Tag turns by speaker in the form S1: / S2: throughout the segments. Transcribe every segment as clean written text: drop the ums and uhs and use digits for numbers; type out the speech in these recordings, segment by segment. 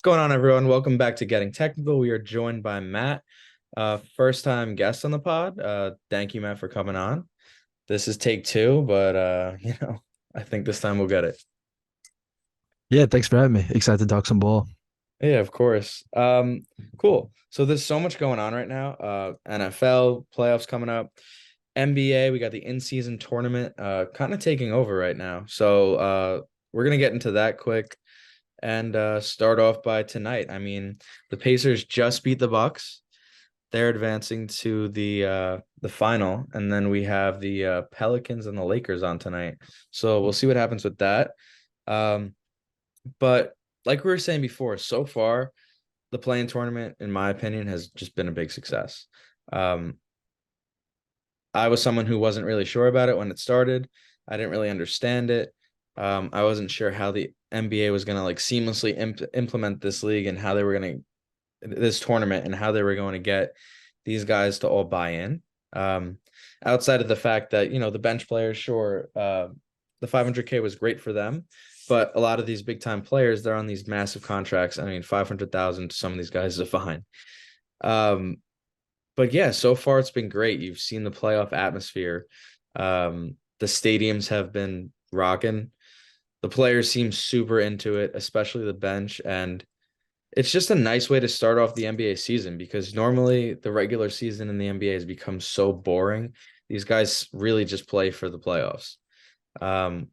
S1: What's going on, everyone? Welcome back to Getting Technical. We are joined by Matt, first time guest on the pod. Thank you, Matt, for coming on. This is take two, but I think this time we'll get it.
S2: Yeah, thanks for having me. Excited to talk some ball.
S1: Yeah, of course. Cool. So there's so much going on right now. NFL playoffs coming up. NBA, we got the in-season tournament kind of taking over right now. So we're gonna get into that quick and start off by tonight. I mean, the Pacers just beat the Bucks. They're advancing to the final, and then we have the Pelicans and the Lakers on tonight. So we'll see what happens with that. Um, but like we were saying before, so far the playing tournament, in my opinion, has just been a big success. Um, I was someone who wasn't really sure about it when it started. I didn't really understand it. I wasn't sure how the NBA was going to like seamlessly implement this league and how they were going to this tournament and how they were going to get these guys to all buy in. Um, Outside of the fact that, the bench players, sure, the 500K was great for them, but a lot of these big time players, they're on these massive contracts. I mean, 500,000 to some of these guys is fine. Um, but yeah, so far it's been great. You've seen the playoff atmosphere. The stadiums have been rocking. The players seem super into it, especially the bench. And it's just a nice way to start off the NBA season because normally the regular season in the NBA has become so boring. These guys really just play for the playoffs. Um,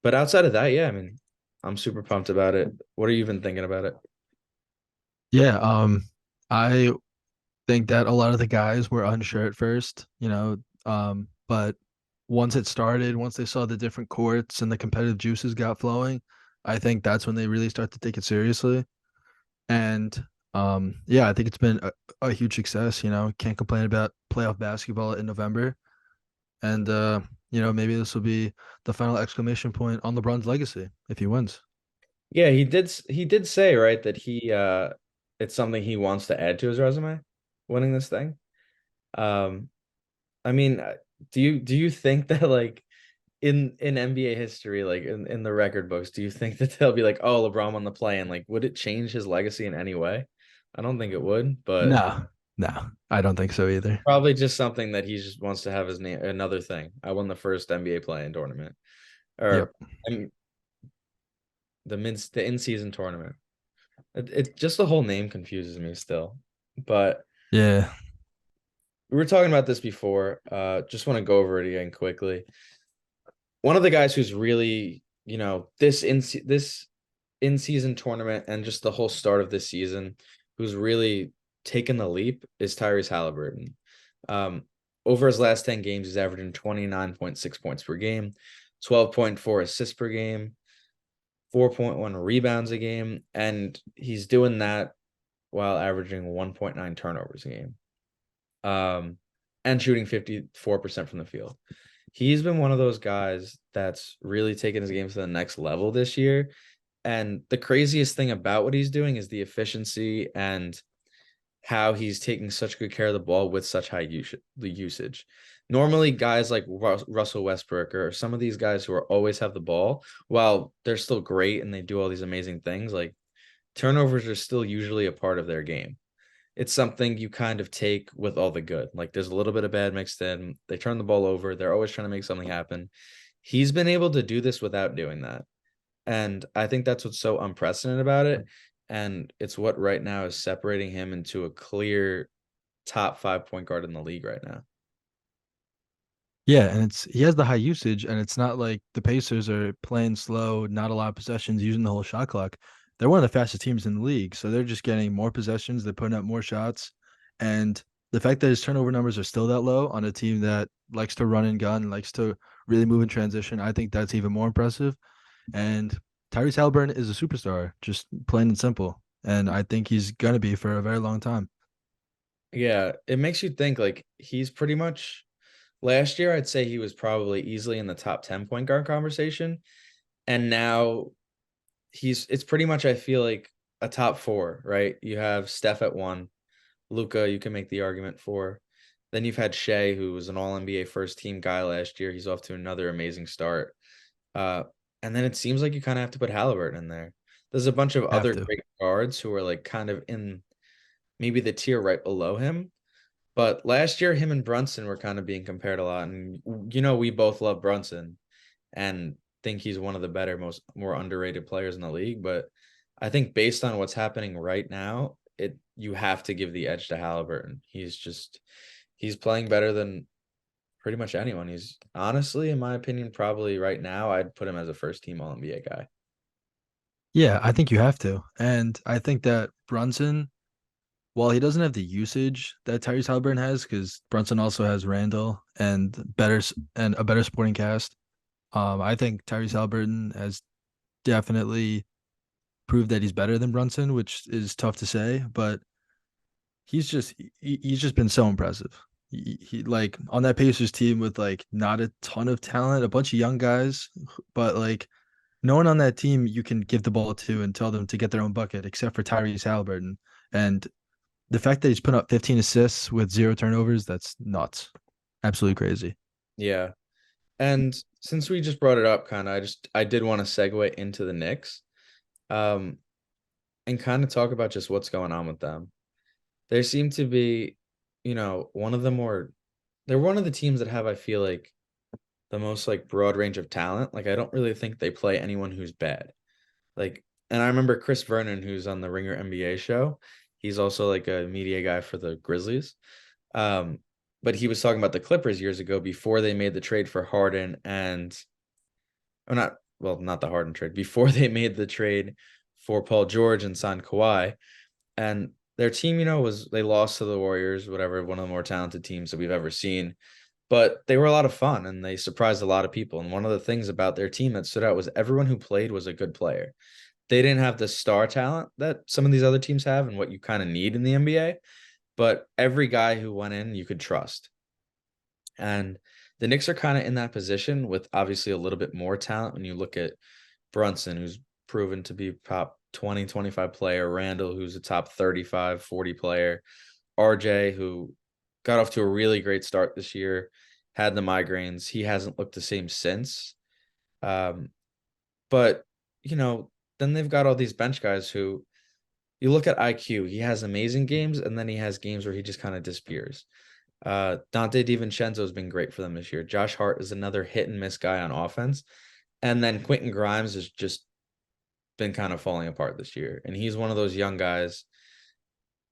S1: but outside of that, yeah, I mean, I'm super pumped about it. What are you even thinking about it?
S2: Yeah, I think that a lot of the guys were unsure at first, but once it started, once they saw the different courts and the competitive juices got flowing, I think that's when they really start to take it seriously. And yeah, I think it's been a huge success, can't complain about playoff basketball in November. And maybe this will be the final exclamation point on LeBron's legacy if he wins.
S1: Yeah, he did say, right, that it's something he wants to add to his resume, winning this thing. Um, I mean, do you think that like in NBA history, like in the record books, do you think that they'll be like, oh, LeBron won the play, and like would it change his legacy in any way? I don't think it would, but
S2: No, no, I don't think so either.
S1: probably just something that he just wants to have his name another thing. I won the first NBA play-in tournament.
S2: Yep.
S1: Or the in-season tournament. It just the whole name confuses me still. But
S2: Yeah.
S1: we were talking about this before. Just want to go over it again quickly. One of the guys who's really, this in-season tournament and just the whole start of this season, who's really taken the leap is Tyrese Haliburton. Um, Over his last 10 games, he's averaging 29.6 points per game, 12.4 assists per game, 4.1 rebounds a game, and he's doing that while averaging 1.9 turnovers a game. Um, and shooting 54% from the field. He's been one of those guys that's really taken his game to the next level this year. And the craziest thing about what he's doing is the efficiency and how he's taking such good care of the ball with such high usage. Normally, guys like Russell Westbrook or some of these guys who are always have the ball, while they're still great and they do all these amazing things, like turnovers are still usually a part of their game. It's something you kind of take with all the good. Like there's a little bit of bad mixed in. They turn the ball over. They're always trying to make something happen. He's been able to do this without doing that. And I think that's what's so unprecedented about it. And it's what right now is separating him into a clear top 5 point guard in the league right now.
S2: Yeah, and it's he has the high usage, and it's not like the Pacers are playing slow, not a lot of possessions, using the whole shot clock. They're one of the fastest teams in the league, so they're just getting more possessions, they're putting up more shots, and the fact that his turnover numbers are still that low on a team that likes to run and gun, likes to really move in transition, I think that's even more impressive. And Tyrese Haliburton is a superstar, just plain and simple, and I think he's gonna be for a very long time.
S1: Yeah, it makes you think like he's pretty much last year, I'd say he was probably easily in the top 10 point guard conversation. And now it's pretty much, I feel like a top four, right? You have Steph at one, Luca, you can make the argument for. Then you've had Shea, who was an all NBA first team guy last year. He's off to another amazing start. Uh, and then it seems like you kind of have to put Halliburton in there. there's a bunch of
S2: Have
S1: other
S2: to.
S1: great guards who are like kind of in maybe the tier right below him. But last year, him and Brunson were kind of being compared a lot, and we both love Brunson and think he's one of the better, more underrated players in the league. But I think based on what's happening right now, you have to give the edge to Halliburton. He's playing better than pretty much anyone. He's honestly, in my opinion, probably right now, I'd put him as a first team All NBA guy.
S2: Yeah, I think you have to. And I think that Brunson, while he doesn't have the usage that Tyrese Haliburton has, because Brunson also has Randall and and a better supporting cast. I think Tyrese Haliburton has definitely proved that he's better than Brunson, which is tough to say, but he's just been so impressive. He like on that Pacers team with like not a ton of talent, a bunch of young guys, but like no one on that team you can give the ball to and tell them to get their own bucket except for Tyrese Haliburton. And the fact that he's put up 15 assists with zero turnovers, that's nuts. Absolutely crazy.
S1: Yeah. And since we just brought it up, kind of, I did want to segue into the Knicks, um, and kind of talk about just what's going on with them. They seem to be, one of the they're one of the teams that have, I feel like, the most like broad range of talent. Like I don't really think they play anyone who's bad. Like, and I remember Chris Vernon, who's on the Ringer NBA show. He's also like a media guy for the Grizzlies. Um, but he was talking about the Clippers years ago before they made the trade for Harden and or not well, not the Harden trade, before they made the trade for Paul George and signed Kawhi. And their team, they lost to the Warriors, whatever, one of the more talented teams that we've ever seen. But they were a lot of fun and they surprised a lot of people. And one of the things about their team that stood out was everyone who played was a good player. They didn't have the star talent that some of these other teams have and what you kind of need in the NBA, but every guy who went in, you could trust. And the Knicks are kind of in that position with obviously a little bit more talent when you look at Brunson, who's proven to be top 20, 25 player, Randall, who's a top 35, 40 player, RJ, who got off to a really great start this year, had the migraines. He hasn't looked the same since. Um, but, you know, then they've got all these bench guys who you look at IQ, he has amazing games, and then he has games where he just kind of disappears. Dante DiVincenzo has been great for them this year. Josh Hart is another hit and miss guy on offense. And then Quentin Grimes has just been kind of falling apart this year. And he's one of those young guys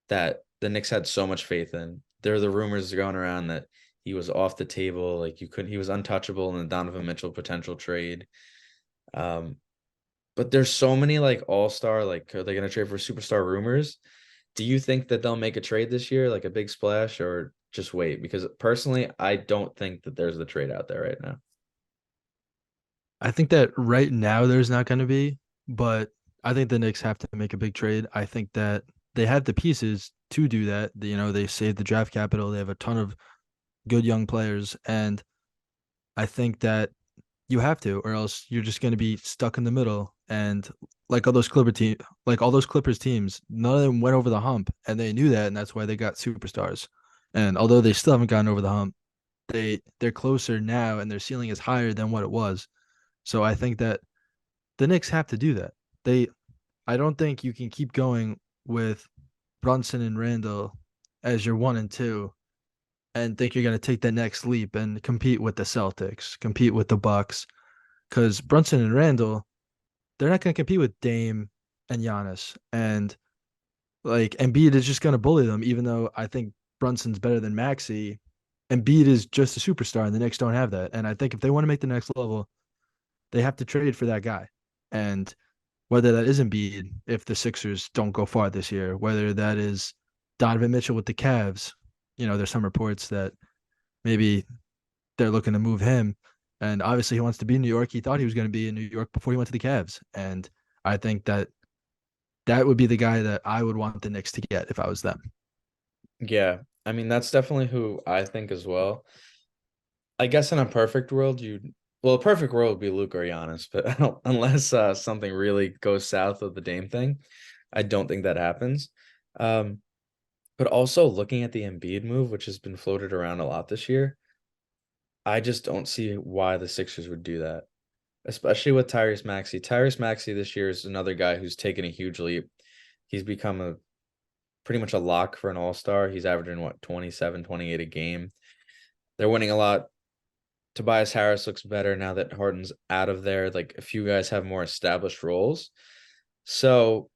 S1: that the Knicks had so much faith in. There are the rumors going around that he was off the table, like he was untouchable in the Donovan Mitchell potential trade. Um, but there's so many like all-star, like are they gonna trade for superstar rumors? Do you think that they'll make a trade this year, like a big splash, or just wait? Because personally, I don't think that there's the trade out there right now.
S2: I think that right now there's not going to be, but I think the Knicks have to make a big trade. I think that they have the pieces to do that. They saved the draft capital. They have a ton of good young players, and I think that you have to, or else you're just going to be stuck in the middle. And like all those Clippers teams, none of them went over the hump, and they knew that, and that's why they got superstars. And although they still haven't gotten over the hump, they're closer now, and their ceiling is higher than what it was. So I think that the Knicks have to do that. They, I don't think you can keep going with Brunson and Randall as your one and two and think you're going to take that next leap and compete with the Celtics, compete with the Bucks, because Brunson and Randall, they're not going to compete with Dame and Giannis, and like Embiid is just going to bully them. Even though I think Brunson's better than Maxey, Embiid is just a superstar, and the Knicks don't have that. And I think if they want to make the next level, they have to trade for that guy, and whether that is Embiid if the Sixers don't go far this year, whether that is Donovan Mitchell with the Cavs. There's some reports that maybe they're looking to move him. And obviously he wants to be in New York. He thought he was going to be in New York before he went to the Cavs. And I think that that would be the guy that I would want the Knicks to get if I was them.
S1: Yeah, I mean that's definitely who I think as well. I guess in a perfect world, a perfect world would be Luke or Giannis, but I don't, unless something really goes south with the Dame thing, I don't think that happens. Um, but also looking at the Embiid move, which has been floated around a lot this year, I just don't see why the Sixers would do that. especially with Tyrese Maxey. Tyrese Maxey this year is another guy who's taken a huge leap. He's become a pretty much a lock for an all-star. He's averaging what, 27, 28 a game. They're winning a lot. Tobias Harris looks better now that Harden's out of there. Like a few guys have more established roles. So,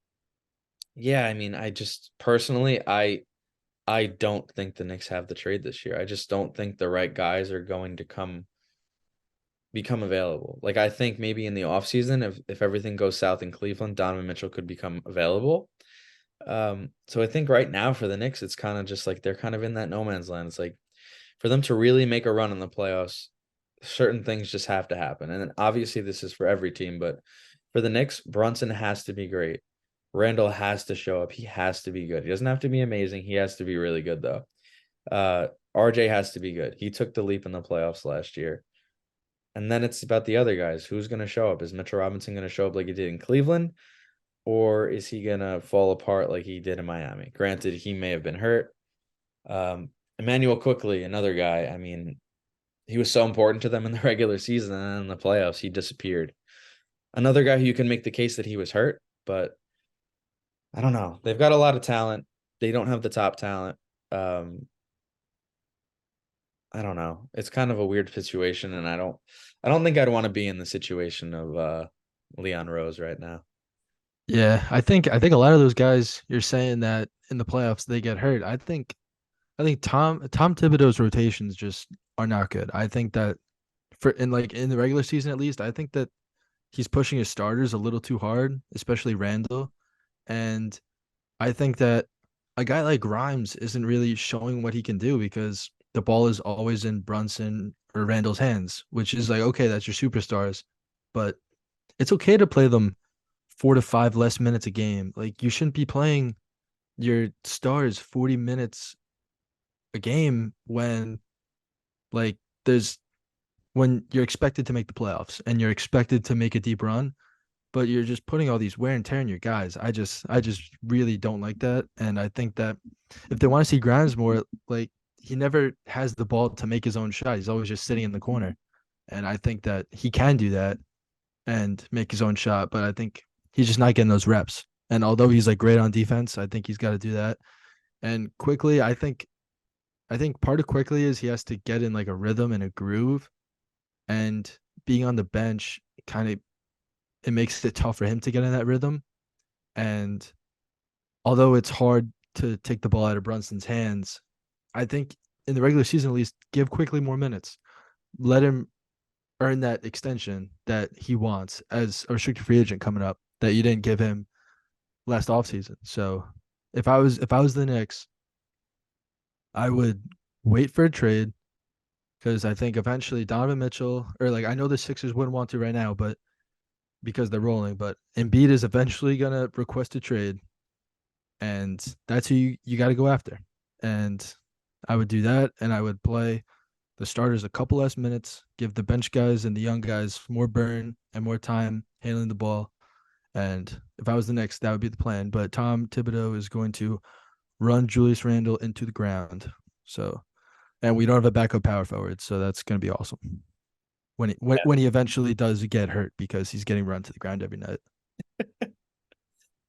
S1: yeah, I mean, I just personally I don't think the Knicks have the trade this year. I just don't think the right guys are going to become available. Like I think maybe in the offseason, if everything goes south in Cleveland, Donovan Mitchell could become available. So I think right now for the Knicks, it's kind of just like they're kind of in that no man's land. It's like for them to really make a run in the playoffs, certain things just have to happen. And obviously this is for every team, but for the Knicks, Brunson has to be great. Randall has to show up. He has to be good. He doesn't have to be amazing. He has to be really good though. Uh, RJ has to be good. He took the leap in the playoffs last year. And then it's about the other guys. Who's going to show up? Is Mitchell Robinson going to show up like he did in Cleveland? Or is he going to fall apart like he did in Miami? Granted, he may have been hurt. Emmanuel Quickly, another guy. I mean, he was so important to them in the regular season, and then in the playoffs, he disappeared. Another guy who you can make the case that he was hurt, but I don't know. They've got a lot of talent. They don't have the top talent. Um, I don't know. It's kind of a weird situation, and I don't think I'd want to be in the situation of Leon Rose right now.
S2: Yeah, I think a lot of those guys you're saying that in the playoffs they get hurt. I think Tom Thibodeau's rotations just are not good. I think that for in the regular season at least, I think that he's pushing his starters a little too hard, especially Randall. And I think that a guy like Grimes isn't really showing what he can do because the ball is always in Brunson or Randall's hands, which is like, okay, that's your superstars, but it's okay to play them 4 to 5 less minutes a game. Like you shouldn't be playing your stars 40 minutes a game when like there's when you're expected to make the playoffs and you're expected to make a deep run, but you're just putting all these wear and tear in your guys. I just really don't like that. And I think that if they want to see Grimes more, like he never has the ball to make his own shot. He's always just sitting in the corner. And I think that he can do that and make his own shot, but I think he's just not getting those reps. And although he's like great on defense, I think he's got to do that. And quickly, I think part of quickly is he has to get in like a rhythm and a groove. And being on the bench kind of it makes it tough for him to get in that rhythm. And although it's hard to take the ball out of Brunson's hands, I think in the regular season at least give quickly more minutes. Let him earn that extension that he wants as a restricted free agent coming up that you didn't give him last offseason. So if I was the Knicks, I would wait for a trade because I think eventually Donovan Mitchell or like I know the Sixers wouldn't want to right now, but because they're rolling, but Embiid is eventually gonna request a trade, and that's who you got to go after. And I would do that, and I would play the starters a couple less minutes, give the bench guys and the young guys more burn and more time handling the ball. And if I was the Knicks, that would be the plan. But Tom Thibodeau is going to run Julius Randle into the ground. So, and we don't have a backup power forward, so that's going to be awesome when he when he eventually does get hurt because he's getting run to the ground every night.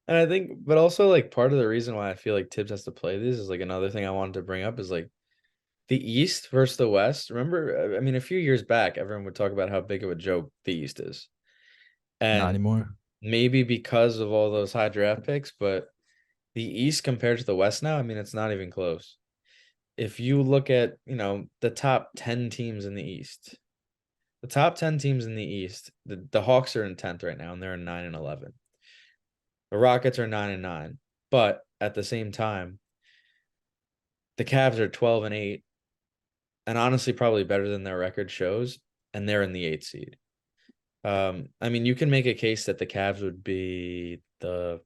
S1: And I think, but also like part of the reason why I feel like Tibbs has to play this is like another thing I wanted to bring up is like the East versus the West. Remember, I mean, a few years back, everyone would talk about how big of a joke the East is.
S2: Not
S1: And
S2: anymore.
S1: maybe because of all those high draft picks, but the East compared to the West now, I mean, it's not even close. If you look at, the top 10 teams in the East, the top 10 teams in the East, the Hawks are in 10th right now, and they're in 9 and 11. The Rockets are 9 and 9. But at the same time, the Cavs are 12 and 8, and honestly, probably better than their record shows, and they're in the 8th seed. I mean, you can make a case that the Cavs would be the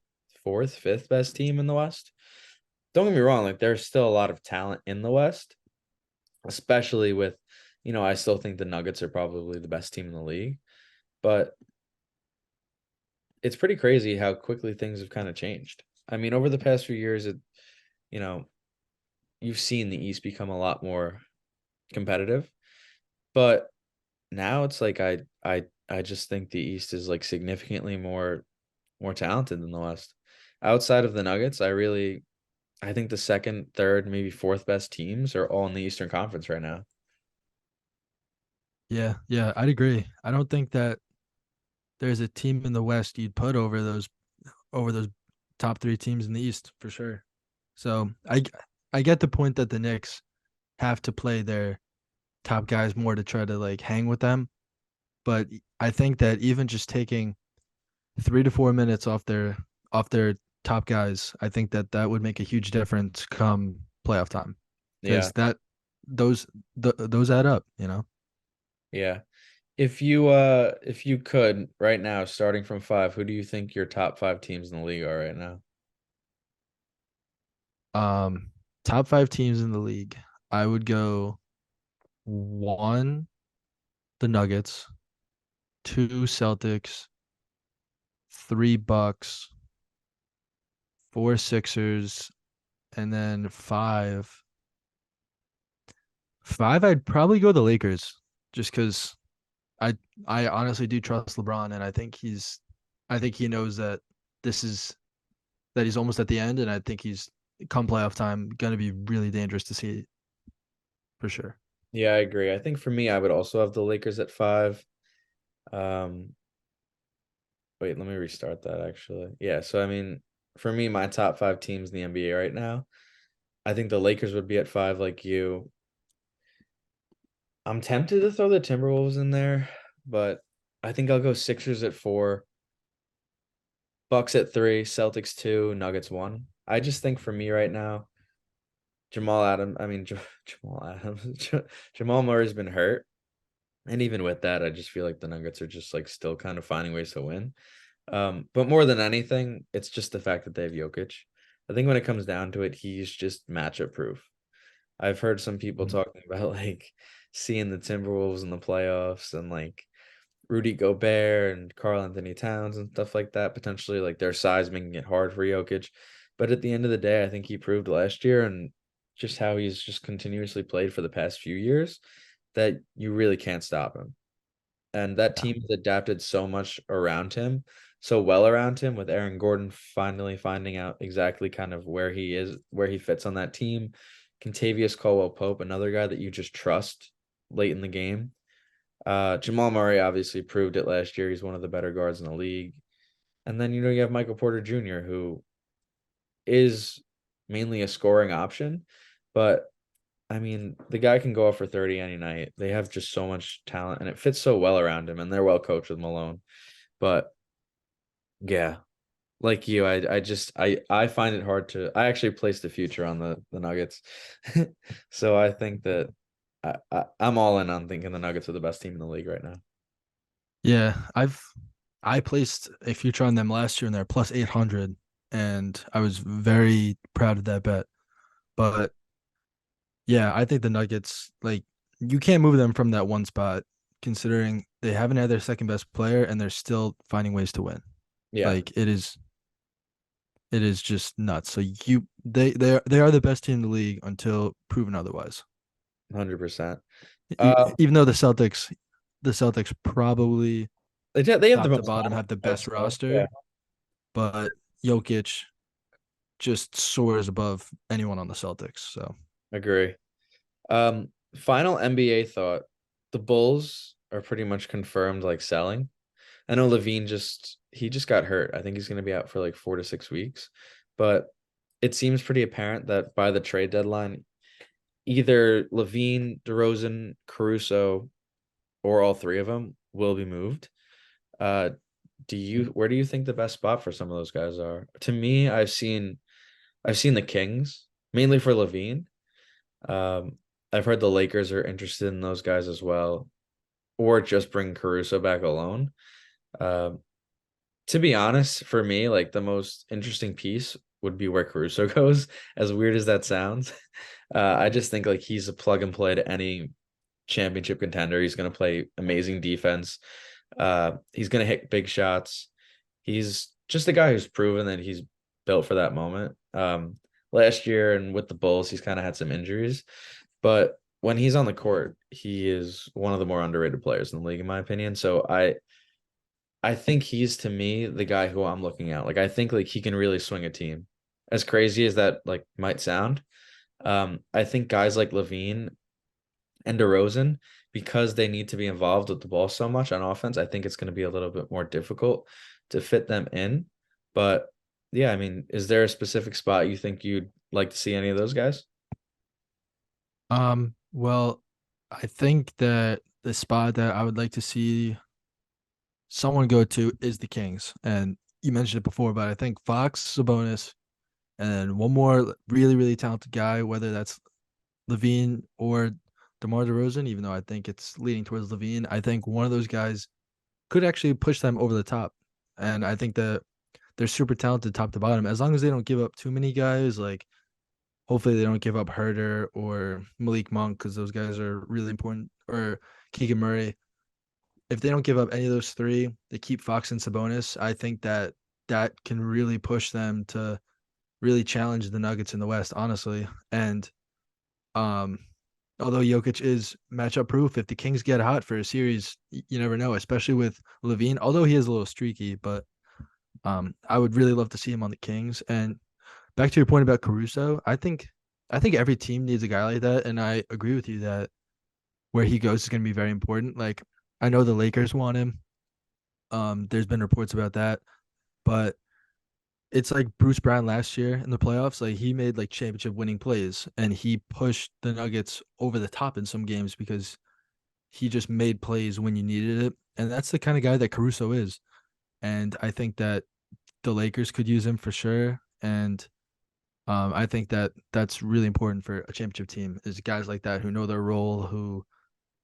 S1: fourth, fifth best team in the West. Don't get me wrong, like there's still a lot of talent in the West, especially with, I still think the Nuggets are probably the best team in the league, but it's pretty crazy how quickly things have kind of changed. I mean, over the past few years, you know, you've seen the East become a lot more competitive, but now it's like I I just think the East is like significantly more talented than the West. Outside of the Nuggets, I think the second, third, maybe fourth best teams are all in the Eastern Conference right now.
S2: Yeah, yeah, I'd agree. I don't think that there's a team in the West you'd put over those top three teams in the East for sure. So I get the point that the Knicks have to play their top guys more to try to like hang with them, but I think that even just taking 3 to 4 minutes off their top guys, I think that that would make a huge difference come playoff time
S1: Yeah,
S2: because those those add up, you know.
S1: yeah. If you could right now, starting from five, who do you think your top five teams in the league are right now?
S2: Um, Top five teams in the league, I would go one, the Nuggets, two, Celtics, three, Bucks, four, Sixers, and then five, I'd probably go the Lakers, just because I I honestly do trust LeBron, and I think he knows that this is that he's almost at the end, and I think he's come playoff time gonna be really dangerous to see for sure.
S1: Yeah, I agree. I think for me, I would also have the Lakers at five. Um, Wait, let me restart that actually. Yeah, so I mean, for me, my top five teams in the NBA right now, I think the Lakers would be at five, like you. I'm tempted to throw the Timberwolves in there, but I think I'll go Sixers at four, Bucks at three, Celtics two, Nuggets one. I just think for me right now, Jamal Adams, Jamal Murray's been hurt. And even with that, I just feel like the Nuggets are just like still kind of finding ways to win. But more than anything, it's just the fact that they have Jokic. I think when it comes down to it, he's just matchup proof. I've heard some people
S2: Mhm.
S1: talking about like seeing the Timberwolves in the playoffs and like Rudy Gobert and Karl Anthony Towns and stuff like that, potentially like their size making it hard for Jokic. But at the end of the day, I think he proved last year and just how he's just continuously played for the past few years that you really can't stop him. And that
S2: Yeah.
S1: team has adapted so much around him, so well around him, with Aaron Gordon finally finding out exactly kind of where he is, where he fits on that team. Contavious Caldwell Pope, another guy that you just trust late in the game. Jamal Murray obviously proved it last year. He's one of the better guards in the league. And then, you have Michael Porter Jr., who is mainly a scoring option, but I mean, the guy can go off for 30 any night. They have just so much talent and it fits so well around him, and they're well coached with Malone. But yeah, like you, I find it hard to I actually place the future on the Nuggets. So I think that I'm all in on thinking the Nuggets are the best team in the league right now.
S2: Yeah, I placed a future on them last year and they're plus 800, and I was very proud of that bet. But yeah, I think the Nuggets, like, you can't move them from that one spot considering they haven't had their second best player and they're still finding ways to win.
S1: Yeah,
S2: Like it is just nuts. So they are the best team in the league until proven otherwise.
S1: 100%.
S2: Even though the Celtics probably
S1: They have the
S2: top to
S1: most
S2: bottom
S1: talent,
S2: have the
S1: right?
S2: best
S1: So, yeah,
S2: roster, but Jokic just soars above anyone on the Celtics. So
S1: agree. Final NBA thought. The Bulls are pretty much confirmed like selling. I know Levine he just got hurt. I think he's going to be out for like 4 to 6 weeks. But it seems pretty apparent that by the trade deadline, either Levine, DeRozan, Caruso, or all three of them will be moved. Uh, where do you think the best spot for some of those guys are? To me, I've seen the Kings mainly for Levine. Um, I've heard the Lakers are interested in those guys as well, or just bring Caruso back alone. Um, To be honest, for me, like the most interesting piece would be where Caruso goes, as weird as that sounds. I just think like he's a plug and play to any championship contender. He's going to play amazing defense. He's going to hit big shots. He's just a guy who's proven that he's built for that moment. Last year and with the Bulls, he's kind of had some injuries, but when he's on the court, he is one of the more underrated players in the league, in my opinion. So I think he's to me the guy who I'm looking at. Like I think like he can really swing a team. As crazy as that like might sound, I think guys like Levine and DeRozan, because they need to be involved with the ball so much on offense, I think it's going to be a little bit more difficult to fit them in. But yeah, I mean, is there a specific spot you think you'd like to see any of those guys?
S2: Well, I think that the spot that I would like to see someone go to is the Kings. And you mentioned it before, but I think Fox, Sabonis, and then one more really, really talented guy, whether that's Levine or DeMar DeRozan, even though I think it's leaning towards Levine, I think one of those guys could actually push them over the top. And I think that they're super talented top to bottom. As long as they don't give up too many guys, like hopefully they don't give up Herder or Malik Monk because those guys are really important, or Keegan Murray. If they don't give up any of those three, they keep Fox and Sabonis. I think that that can really push them to really challenge the Nuggets in the West, honestly. And um, although Jokic is matchup proof, if the Kings get hot for a series, you never know, especially with Levine. Although he is a little streaky, but I would really love to see him on the Kings. And back to your point about Caruso, I think every team needs a guy like that, and I agree with you that where he goes is going to be very important. Like I know the Lakers want him. There's been reports about that, but it's like Bruce Brown last year in the playoffs. Like he made like championship winning plays, and he pushed the Nuggets over the top in some games because he just made plays when you needed it, and that's the kind of guy that Caruso is. And I think that the Lakers could use him for sure, and I think that that's really important for a championship team is guys like that who know their role, who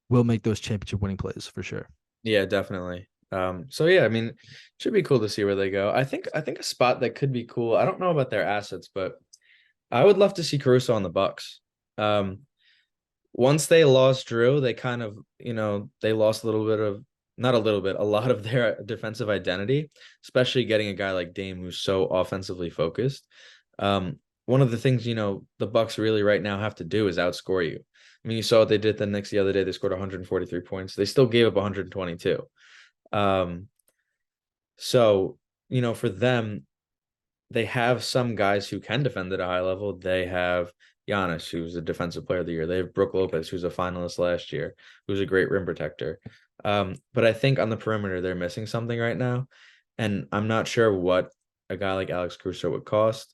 S2: will make those championship winning plays for sure.
S1: Yeah, definitely. So yeah, I mean, should be cool to see where they go. I think a spot that could be cool. I don't know about their assets, but I would love to see Caruso on the Bucks. Um, Once they lost Drew, they kind of, they lost a little bit of, not a little bit, a lot of their defensive identity, especially getting a guy like Dame who's so offensively focused. One of the things, the Bucks really right now have to do is outscore you. I mean, you saw what they did the Knicks the other day. They scored 143 points. They still gave up 122. Um, so, for them, they have some guys who can defend at a high level. They have Giannis, who's a defensive player of the year. They have Brook Lopez, who's a finalist last year, who's a great rim protector. But I think on the perimeter, they're missing something right now. And I'm not sure what a guy like Alex Caruso would cost.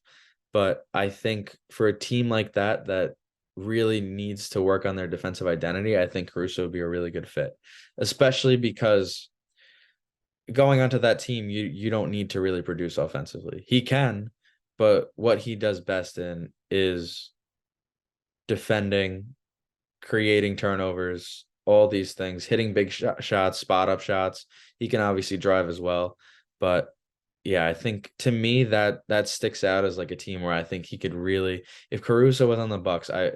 S1: But I think for a team like that, that really needs to work on their defensive identity, I think Caruso would be a really good fit, especially because going onto that team, you don't need to really produce offensively. He can, but what he does best in is defending, creating turnovers, all these things, hitting big shots, spot up shots. He can obviously drive as well, but yeah, I think to me that sticks out as like a team where I think he could really, if Caruso was on the Bucks, I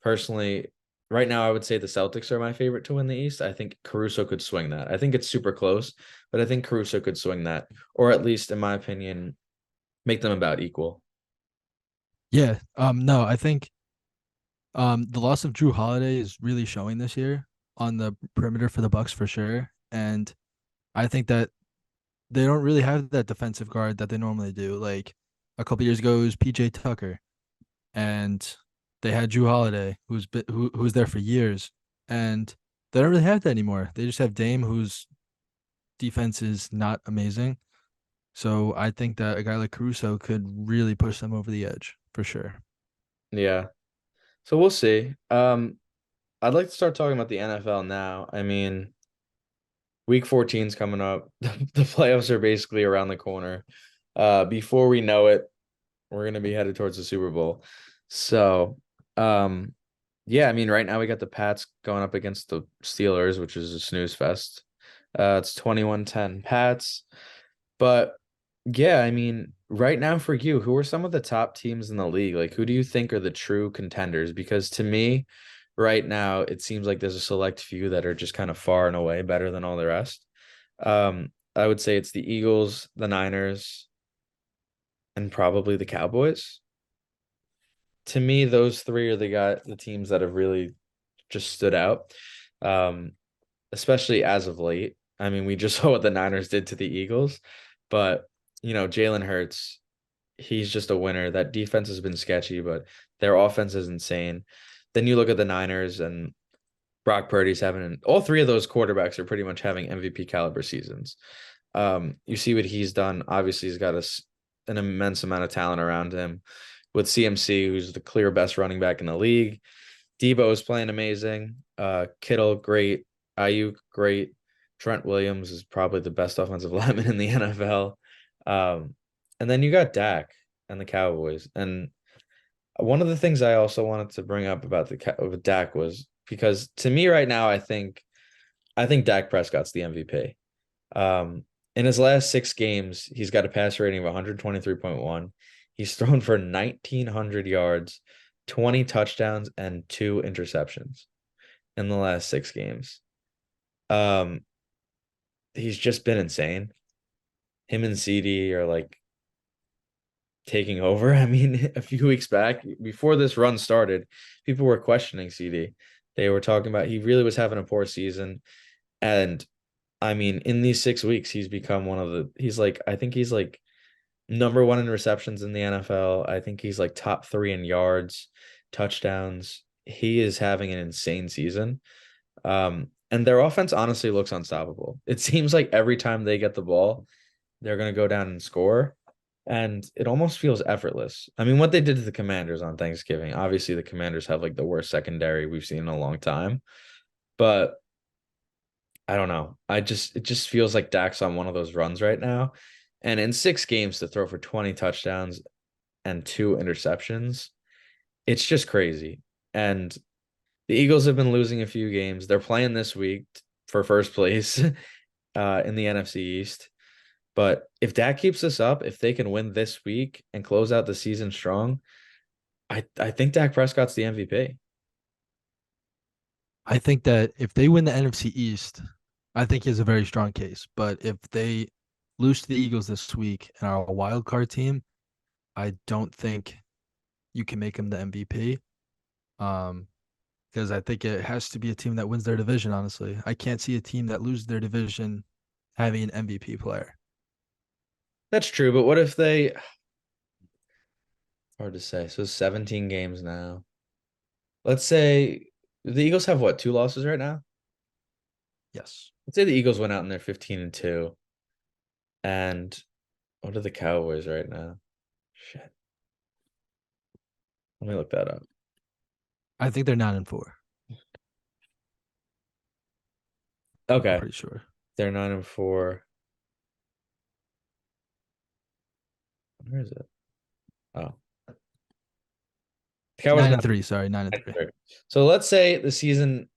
S1: personally right now I would say the Celtics are my favorite to win the East. I think Caruso could swing that. I think it's super close, but I think Caruso could swing that, or at least in my opinion, make them about equal.
S2: Yeah. No, I think the loss of Drew Holiday is really showing this year on the perimeter for the Bucks for sure. And I think that they don't really have that defensive guard that they normally do. Like a couple years ago, it was PJ Tucker, and they had Drew Holiday, who was there for years, and they don't really have that anymore. They just have Dame, whose defense is not amazing. So I think that a guy like Caruso could really push them over the edge for sure.
S1: Yeah. So we'll see. I'd like to start talking about the NFL now. I mean, week 14 is coming up. The playoffs are basically around the corner. Before we know it, we're gonna be headed towards the Super Bowl. So, yeah, I mean, right now we got the Pats going up against the Steelers, which is a snooze fest. It's 21-10 Pats. But yeah, I mean, right now for you, who are some of the top teams in the league? Like, who do you think are the true contenders? Because to me, right now, it seems like there's a select few that are just kind of far and away better than all the rest. I would say it's the Eagles, the Niners, and probably the Cowboys. To me, those three are the teams that have really just stood out, um, especially as of late. I mean, we just saw what the Niners did to the Eagles, but Jalen Hurts, he's just a winner. That defense has been sketchy, but their offense is insane. Then you look at the Niners and Brock Purdy's having all three of those quarterbacks are pretty much having MVP caliber seasons. You see what he's done. Obviously, he's got an immense amount of talent around him with CMC, who's the clear best running back in the league. Debo is playing amazing. Kittle, great. Ayuk, great. Trent Williams is probably the best offensive lineman in the NFL. And then you got Dak and the Cowboys. And one of the things I also wanted to bring up about with Dak was because to me right now, I think Dak Prescott's the MVP. In his last 6 games, he's got a passer rating of 123.1. He's thrown for 1,900 yards, 20 touchdowns, and 2 interceptions in the last 6 games. Um, he's just been insane. Him and CD are like taking over. I mean, a few weeks back, before this run started, people were questioning CD. They were talking about he really was having a poor season. And I mean, in these 6 weeks, I think he's like number one in receptions in the NFL. I think he's like top three in yards, touchdowns. He is having an insane season. And their offense honestly looks unstoppable. It seems like every time they get the ball, they're going to go down and score. And it almost feels effortless. I mean, what they did to the Commanders on Thanksgiving, obviously the Commanders have like the worst secondary we've seen in a long time. But I don't know. It just feels like Dak's on one of those runs right now. And in 6 games to throw for 20 touchdowns and 2 interceptions, it's just crazy. And the Eagles have been losing a few games. They're playing this week for first place in the NFC East. But if Dak keeps this up, if they can win this week and close out the season strong, I think Dak Prescott's the MVP.
S2: I think that if they win the NFC East, I think he has a very strong case. But if they lose to the Eagles this week and are a wild card team, I don't think you can make him the MVP. Because I think it has to be a team that wins their division, honestly. I can't see a team that loses their division having an MVP player.
S1: That's true, but what if they hard to say. So 17 games now. Let's say the Eagles have what, 2 losses right now?
S2: Yes.
S1: Let's say the Eagles went out and they're 15-2. And what are the Cowboys right now? Shit. Let me look that up.
S2: I think they're 9-4. I'm
S1: Okay.
S2: pretty sure.
S1: They're 9-4. Where is it? Oh. The Cowboys
S2: 9-3. Sorry, 9-3.
S1: 9-3. So let's say the season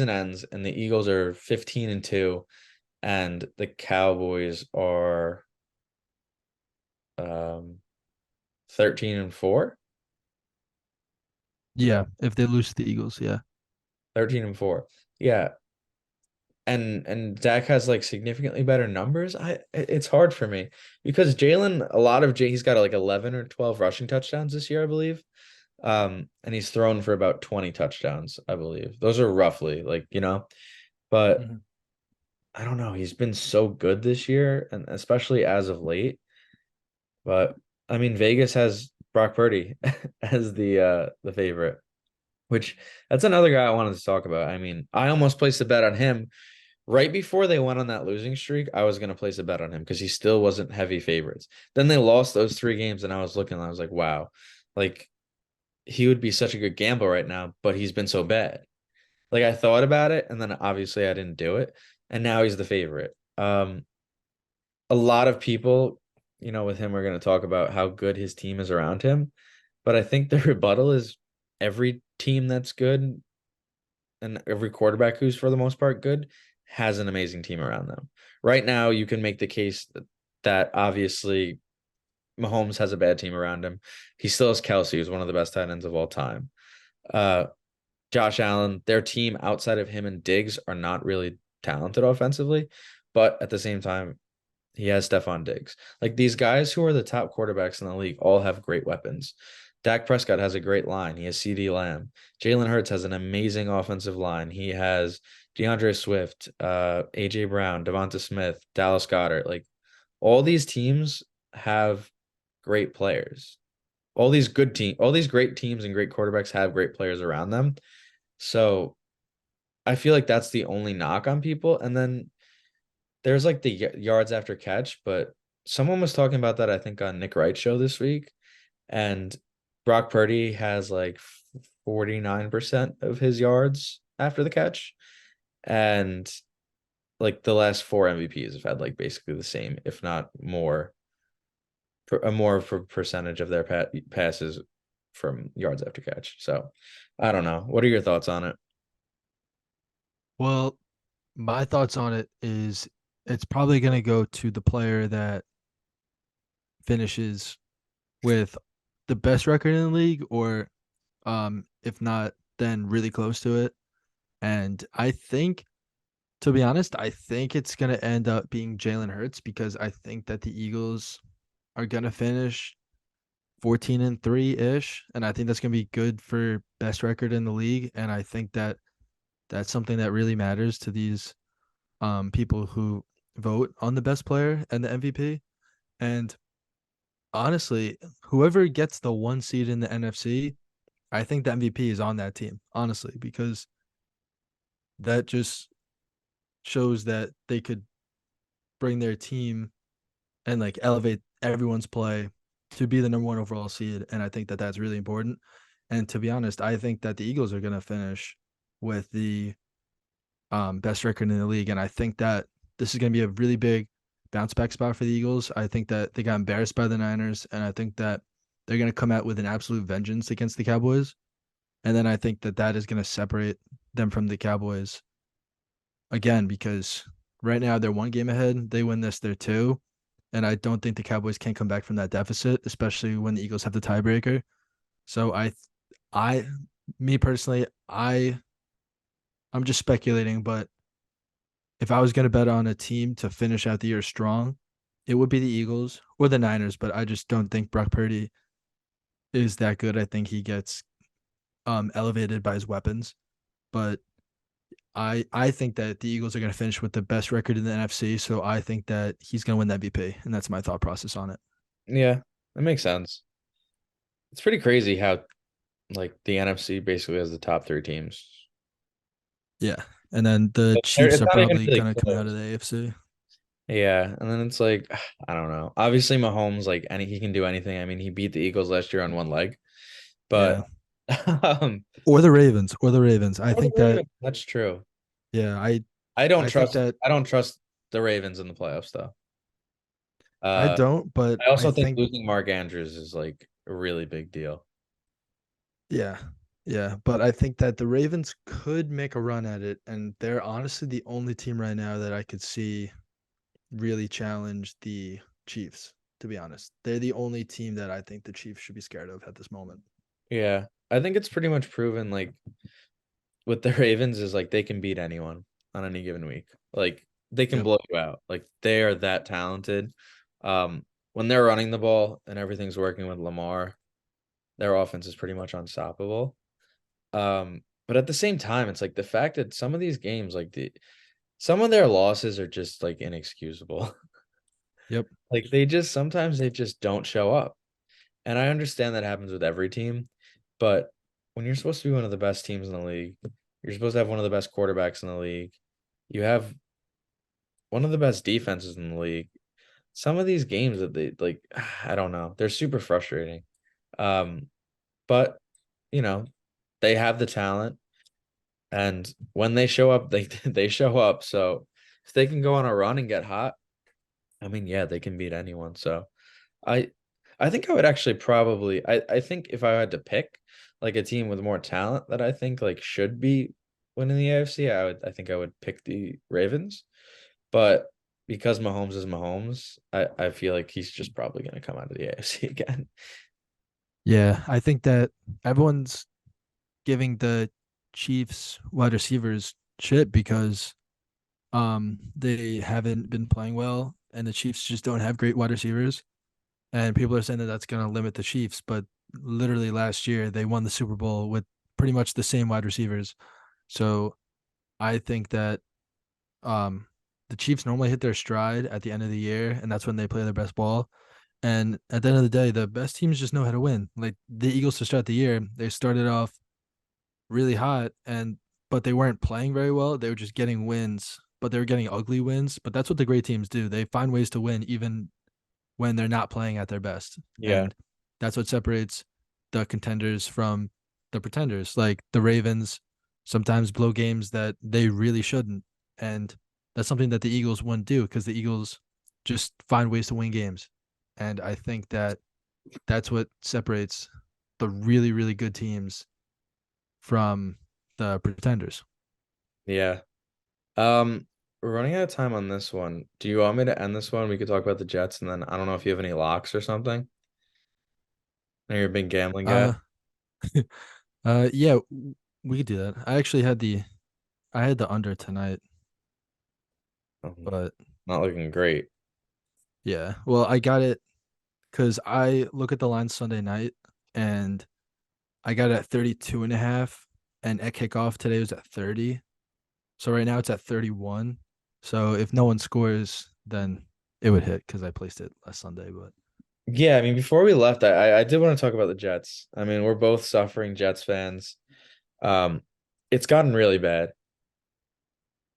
S1: ends and the Eagles are 15-2 and the Cowboys are 13-4.
S2: Yeah, if they lose to the Eagles, yeah.
S1: 13-4. Yeah. And Dak has like significantly better numbers. It's hard for me because he's got like 11 or 12 rushing touchdowns this year, I believe. And he's thrown for about 20 touchdowns, I believe. Those are roughly but
S2: Mhm.
S1: I don't know. He's been so good this year, and especially as of late. But I mean, Vegas has Brock Purdy as the favorite, which that's another guy I wanted to talk about. I mean, I almost placed a bet on him right before they went on that losing streak. I was gonna place a bet on him because he still wasn't heavy favorites. Then they lost those 3 games, and I was looking, I was like, wow, like he would be such a good gamble right now, but he's been so bad. Like I thought about it, and then obviously I didn't do it, and now he's the favorite. A lot of people, with him, are going to talk about how good his team is around him, but I think the rebuttal is every team that's good and every quarterback who's for the most part good has an amazing team around them. Right now, you can make the case that obviously Mahomes has a bad team around him. He still has Kelsey, who's one of the best tight ends of all time. Uh, Josh Allen, their team outside of him and Diggs are not really talented offensively, but at the same time, he has Stephon Diggs. Like these guys who are the top quarterbacks in the league all have great weapons. Dak Prescott has a great line. He has CD Lamb. Jalen Hurts has an amazing offensive line. He has DeAndre Swift, AJ Brown, Devonta Smith, Dallas Goedert. Like all these teams have great players. All these great teams and great quarterbacks have great players around them. So I feel like that's the only knock on people. And then there's like the yards after catch, but someone was talking about that, I think, on Nick Wright's show this week. And Brock Purdy has like 49% of his yards after the catch. And like the last four MVPs have had like basically the same, if not more, a more percentage of their passes from yards after catch. So I don't know. What are your thoughts on it?
S2: Well, my thoughts on it is it's probably going to go to the player that finishes with the best record in the league, or if not, then really close to it. And I think, to be honest, I think it's going to end up being Jalen Hurts because I think that the Eagles are going to finish 14-3 ish, and I think that's going to be good for best record in the league. And I think that that's something that really matters to these people who vote on the best player and the MVP. And honestly, whoever gets the one seed in the NFC, I think the MVP is on that team, honestly, because that just shows that they could bring their team and like elevate everyone's play to be the number one overall seed. And I think that that's really important. And to be honest, I think that the Eagles are going to finish with the best record in the league. And I think that this is going to be a really big bounce back spot for the Eagles. I think that they got embarrassed by the Niners, and I think that they're going to come out with an absolute vengeance against the Cowboys. And then I think that that is going to separate them from the Cowboys again because right now they're one game ahead. They win this, they're two. And I don't think the Cowboys can come back from that deficit, especially when the Eagles have the tiebreaker. So I, me personally, I'm just speculating, but if I was going to bet on a team to finish out the year strong, it would be the Eagles or the Niners. But I just don't think Brock Purdy is that good. I think he gets elevated by his weapons. But I think that the Eagles are going to finish with the best record in the NFC. So I think that he's going to win the MVP, and that's my thought process on it.
S1: Yeah, that makes sense. It's pretty crazy how like the NFC basically has the top three teams.
S2: Yeah, and then the Chiefs
S1: It's
S2: are
S1: not even
S2: probably
S1: really
S2: going to come out of
S1: close.
S2: the AFC.
S1: Yeah, and then it's like I don't know. Obviously, Mahomes he can do anything. I mean, he beat the Eagles last year on one leg, but
S2: Yeah,
S1: um,
S2: or the Ravens, or the Ravens. I
S1: what
S2: think
S1: are the
S2: that
S1: Ravens? That's true.
S2: yeah,
S1: I don't
S2: I think
S1: trust
S2: that
S1: I don't trust the Ravens in the playoffs though.
S2: I
S1: Uh,
S2: don't, but
S1: I
S2: I
S1: also think
S2: think
S1: losing Mark Andrews is like a really big deal.
S2: yeah, yeah, but I think that the Ravens could make a run at it, and they're honestly the only team right now that I could see really challenge the Chiefs. To be honest, they're the only team that I think the Chiefs should be scared of at this moment.
S1: Yeah, I think it's pretty much proven like with the Ravens is like they can beat anyone on any given week. Like they can
S2: Yep.
S1: blow you out. Like they are that talented. When they're running the ball and everything's working with Lamar, their offense is pretty much unstoppable. But at the same time, it's like the fact that some of these games, some of their losses are just like inexcusable.
S2: Yep.
S1: Like they just don't show up. And I understand that happens with every team, but when you're supposed to be one of the best teams in the league, you're supposed to have one of the best quarterbacks in the league. You have one of the best defenses in the league. Some of these games that they like, I don't know, they're super frustrating. Um, but you know, they have the talent, and when they show up, they they show up. So if they can go on a run and get hot, I mean, yeah, they can beat anyone. So I I think I would actually probably I think if I had to pick like a team with more talent that I think like should be winning the AFC, I think I would pick the Ravens. But because Mahomes is Mahomes, I feel like he's just probably gonna come out of the AFC again.
S2: Yeah, I think that everyone's giving the Chiefs wide receivers shit because they haven't been playing well and the Chiefs just don't have great wide receivers. and people are saying that that's going to limit the Chiefs. But literally last year, they won the Super Bowl with pretty much the same wide receivers. So I think that um, the Chiefs normally hit their stride at the end of the year, and that's when they play their best ball. And at the end of the day, the best teams just know how to win. Like the Eagles to start the year, they started off really hot, and but they weren't playing very well. They were just getting wins, but they were getting ugly wins. But that's what the great teams do. They find ways to win even when they're not playing at their best.
S1: Yeah.
S2: And that's what separates the contenders from the pretenders. Like the Ravens sometimes blow games that they really shouldn't. And that's something that the Eagles wouldn't do because the Eagles just find ways to win games. And I think that that's what separates the really, really good teams from the pretenders.
S1: Yeah. We're running out of time on this one. Do you want me to end this one? We could talk about the Jets, and then I don't know if you have any locks or something. I know you're a big gambling guy.
S2: Uh, yeah, we could do that. I had the under tonight,
S1: Um,
S2: but
S1: Not looking great.
S2: yeah. Well, I got it because I look at the line Sunday night and I got it at 32 and a half, and at kickoff today was at 30. So right now it's at 31. So if no one scores, then it would hit because I placed it last Sunday. But
S1: Yeah, I mean, before we left, I did want to talk about the Jets. I mean, we're both suffering Jets fans. Um, it's gotten really bad.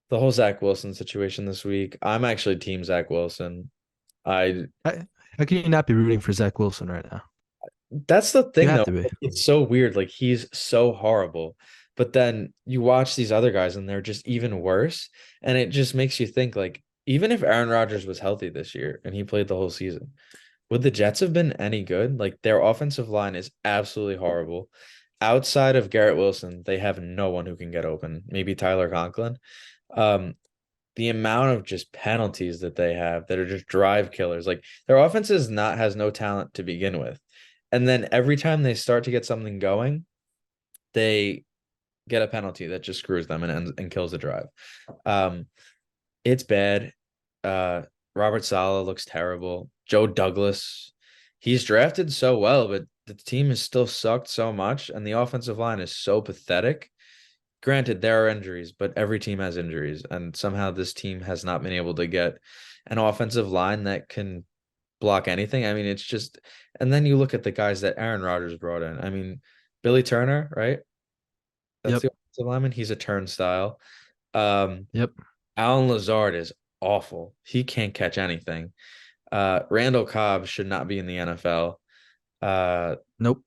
S1: The whole Zach Wilson situation this week. I'm actually team Zach Wilson. I
S2: how can you not be rooting for Zach Wilson right now?
S1: That's the
S2: You
S1: thing
S2: have
S1: though.
S2: to be.
S1: It's so weird. Like he's so horrible. But then you watch these other guys and they're just even worse. And it just makes you think like even if Aaron Rodgers was healthy this year and he played the whole season, would the Jets have been any good? Like their offensive line is absolutely horrible. Outside of Garrett Wilson, they have no one who can get open. Maybe Tyler Conklin. Um, the amount of just penalties that they have that are just drive killers. Like their offense is not has no talent to begin with. And then every time they start to get something going, they get a penalty that just screws them and kills the drive. Um, it's bad. Uh, Robert Saleh looks terrible. Joe Douglas, he's drafted so well, but the team has still sucked so much, and the offensive line is so pathetic. Granted, there are injuries, but every team has injuries, and somehow this team has not been able to get an offensive line that can block anything. I mean, it's just, and then you look at the guys that Aaron Rodgers brought in. I mean, Billy Turner, right? That's
S2: Yep.
S1: the offensive lineman. He's a turnstile. Um,
S2: Yep.
S1: Alan Lazard is awful. He can't catch anything. Randall Cobb should not be in the NFL. Uh,
S2: Nope.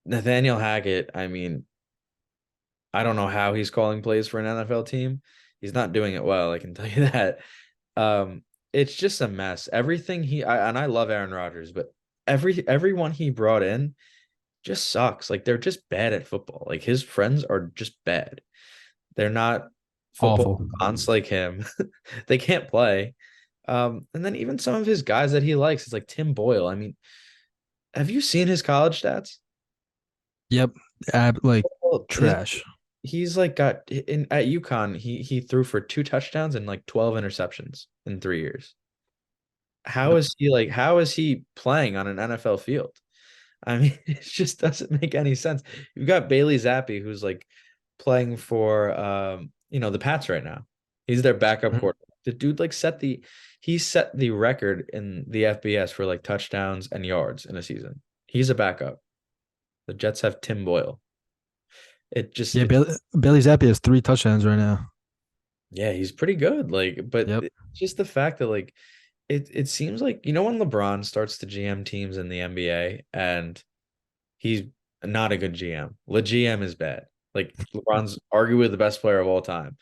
S1: Nathaniel Hackett, I mean, I don't know how he's calling plays for an NFL team. He's not doing it well, I can tell you that. It's just a mess. Everything and I love Aaron Rodgers, but everyone he brought in just sucks. Like they're just bad at football. Like his friends are just bad. They're not football
S2: Awful.
S1: cons like him. They can't play. And then even some of his guys that he likes, it's like Tim Boyle. I mean, have you seen his college stats?
S2: Yep. Like
S1: Well,
S2: trash.
S1: he's like got in at UConn, he threw for 2 touchdowns and like 12 interceptions in 3 years.
S2: Yep.
S1: How is he playing on an NFL field? I mean, it just doesn't make any sense. You've got Bailey Zappi, who's like playing for the Pats right now. He's their backup
S2: Mhm.
S1: quarterback. The dude like he set the record in the FBS for like touchdowns and yards in a season. He's a backup. The Jets have Tim Boyle. It just
S2: Yeah,
S1: it
S2: Bailey Zappi has 3 touchdowns right now.
S1: Yeah, he's pretty good. Like, but
S2: Yep.
S1: it's just the fact that like it seems like when LeBron starts to GM teams in the NBA and he's not a good GM. Le GM is bad. Like LeBron's arguably the best player of all time.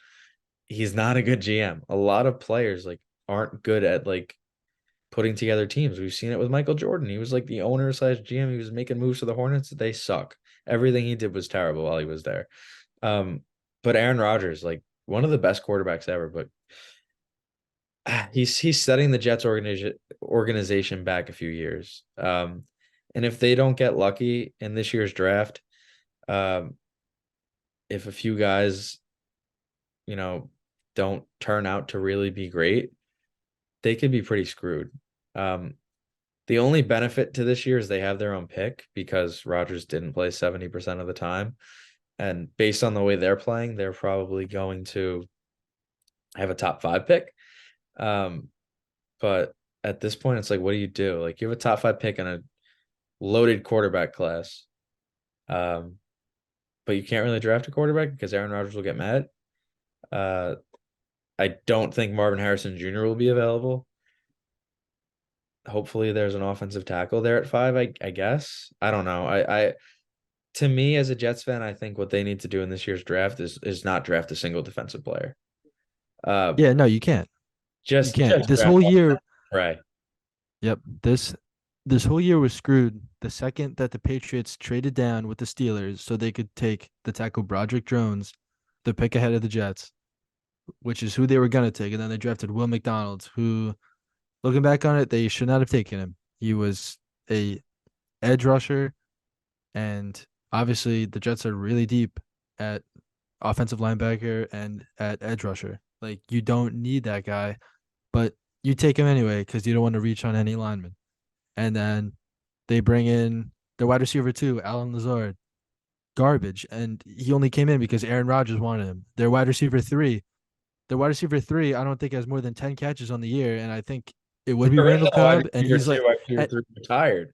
S1: He's not a good GM. A lot of players like aren't good at like putting together teams. We've seen it with Michael Jordan. He was like the owner slash GM. He was making moves for the Hornets. They suck. Everything he did was terrible while he was there. Um, but Aaron Rodgers, like one of the best quarterbacks ever, but he's setting the Jets organization back a few years. And if they don't get lucky in this year's draft, um, if a few guys, you know, don't turn out to really be great, they could be pretty screwed. Um, The only benefit to this year is they have their own pick because Rodgers didn't play 70% of the time. And based on the way they're playing, they're probably going to have a top five pick. Um, but at this point, it's like, what do you do? Like, you have a top five pick in a loaded quarterback class. Um, but you can't really draft a quarterback because Aaron Rodgers will get mad. Uh, I don't think Marvin Harrison Jr. will be available. Hopefully, there's an offensive tackle there at five. I guess. I don't know. To me as a Jets fan, I think what they need to do in this year's draft is not draft a single defensive player. Uh,
S2: Yeah, no, you can't. You can't.
S1: just
S2: This
S1: draft
S2: whole year,
S1: right.
S2: yep, this whole year was screwed the second that the Patriots traded down with the Steelers so they could take the tackle Broderick Jones, the pick ahead of the Jets, which is who they were gonna take, and then they drafted Will McDonald, who, looking back on it, they should not have taken him. He was a edge rusher, and obviously the Jets are really deep at offensive linebacker and at edge rusher. Like you don't need that guy, but you take him anyway because you don't want to reach on any lineman. And then they bring in their wide receiver too, Alan Lazard, garbage, and he only came in because Aaron Rodgers wanted him. Their wide receiver three, I don't think has more than 10 catches on the year, and I think it would be
S1: There is
S2: Randall
S1: a wide
S2: Cobb, and
S1: receiver
S2: he's
S1: two,
S2: like,
S1: wide receiver
S2: at,
S1: three retired.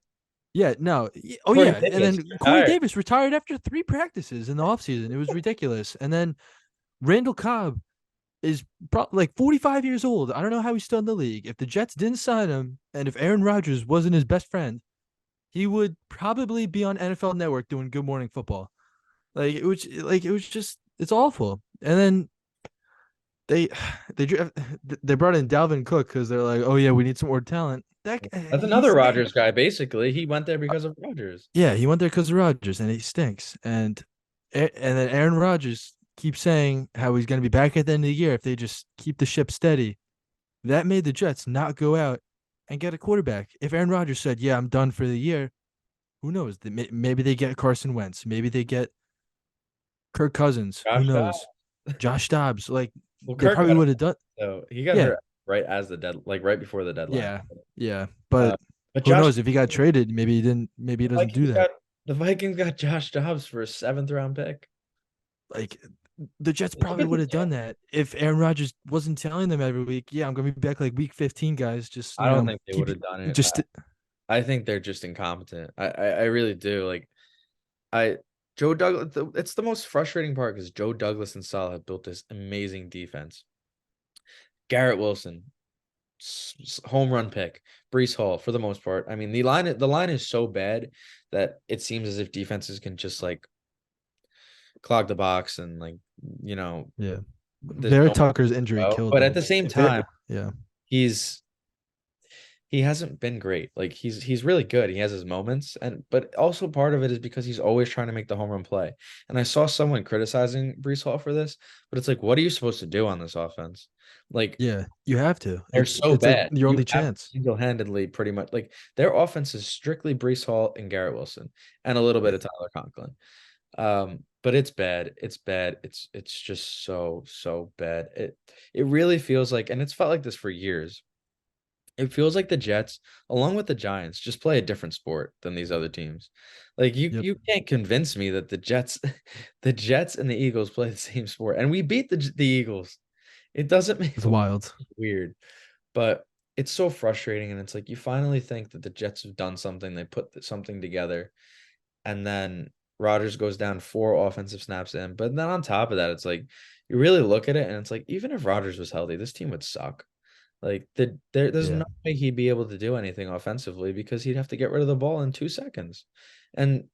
S2: yeah, no, oh
S1: Corey
S2: yeah, and
S1: Davis
S2: then Corey
S1: retired.
S2: Davis retired after 3 practices in the offseason. It was ridiculous, and then Randall Cobb is like 45 years old. I don't know how he's still in the league. If the Jets didn't sign him, and if Aaron Rodgers wasn't his best friend, he would probably be on NFL Network doing Good Morning Football. It was just it's awful. And then they they they brought in Dalvin Cook because they're like, oh yeah, we need some more talent.
S1: That's another
S2: He's
S1: Rodgers guy. Basically, he went there because of Rodgers.
S2: yeah, he went there because of Rodgers, and he stinks. And then Aaron Rodgers keeps saying how he's going to be back at the end of the year if they just keep the ship steady. That made the Jets not go out and get a quarterback. If Aaron Rodgers said, "Yeah, I'm done for the year," who knows? Maybe they get Carson Wentz. Maybe they get Kirk Cousins. Who
S1: Josh Dobbs.
S2: knows? Josh Dobbs. Like
S1: Well,
S2: they
S1: Kirk
S2: probably
S1: got
S2: would have done.
S1: so he got
S2: Yeah,
S1: hurt right as the dead, like right before the deadline.
S2: yeah, yeah.
S1: Uh,
S2: But
S1: but
S2: who
S1: Josh,
S2: knows if he got traded? Maybe he didn't. Maybe he
S1: the
S2: doesn't do
S1: Vikings
S2: that.
S1: got the Vikings got Josh Dobbs for a seventh round pick.
S2: Like the Jets
S1: Look
S2: probably
S1: at the
S2: would have done
S1: Jets.
S2: that if Aaron Rodgers wasn't telling them every week, "Yeah, I'm gonna be back like week 15, guys. Just
S1: I don't think they would have done it.
S2: just
S1: I think they're just incompetent. I really do. Like I Joe Douglas. It's the most frustrating part because Joe Douglas and Salah have built this amazing defense. Garrett Wilson, home run pick. Brees Hall, for the most part. I mean, the line is so bad that it seems as if defenses can just like clog the box and like you know
S2: yeah.
S1: there's
S2: Vera
S1: no more
S2: Tucker's injury
S1: to go.
S2: killed
S1: But at
S2: them.
S1: the same
S2: Ver-
S1: time,
S2: yeah,
S1: he's he hasn't been great. Like he's really good. He has his moments, and but also part of it is because he's always trying to make the home run play. And I saw someone criticizing Brees Hall for this, but it's like, what are you supposed to do on this offense? Like
S2: yeah. You have to.
S1: they're so
S2: It's like
S1: bad.
S2: your
S1: You
S2: only
S1: have to
S2: chance.
S1: single-handedly pretty much like their offense is strictly Brees Hall and Garrett Wilson and a little bit
S2: Yeah.
S1: of Tyler Conklin. But it's bad. It's bad. It's just so bad. It really feels like, and it's felt like this for years. It feels like the Jets, along with the Giants, just play a different sport than these other teams. Like
S2: Yep.
S1: you can't convince me that the Jets, the Jets and the Eagles play the same sport, and we beat the Eagles. It doesn't make
S2: It's wild.
S1: weird, but it's so frustrating. And it's like you finally think that the Jets have done something. They put something together, and then Rodgers goes down four offensive snaps in. But then on top of that, it's like you really look at it, and it's like even if Rodgers was healthy, this team would suck. Like there's
S2: Yeah.
S1: no way he'd be able to do anything offensively because he'd have to get rid of the ball in 2 seconds. And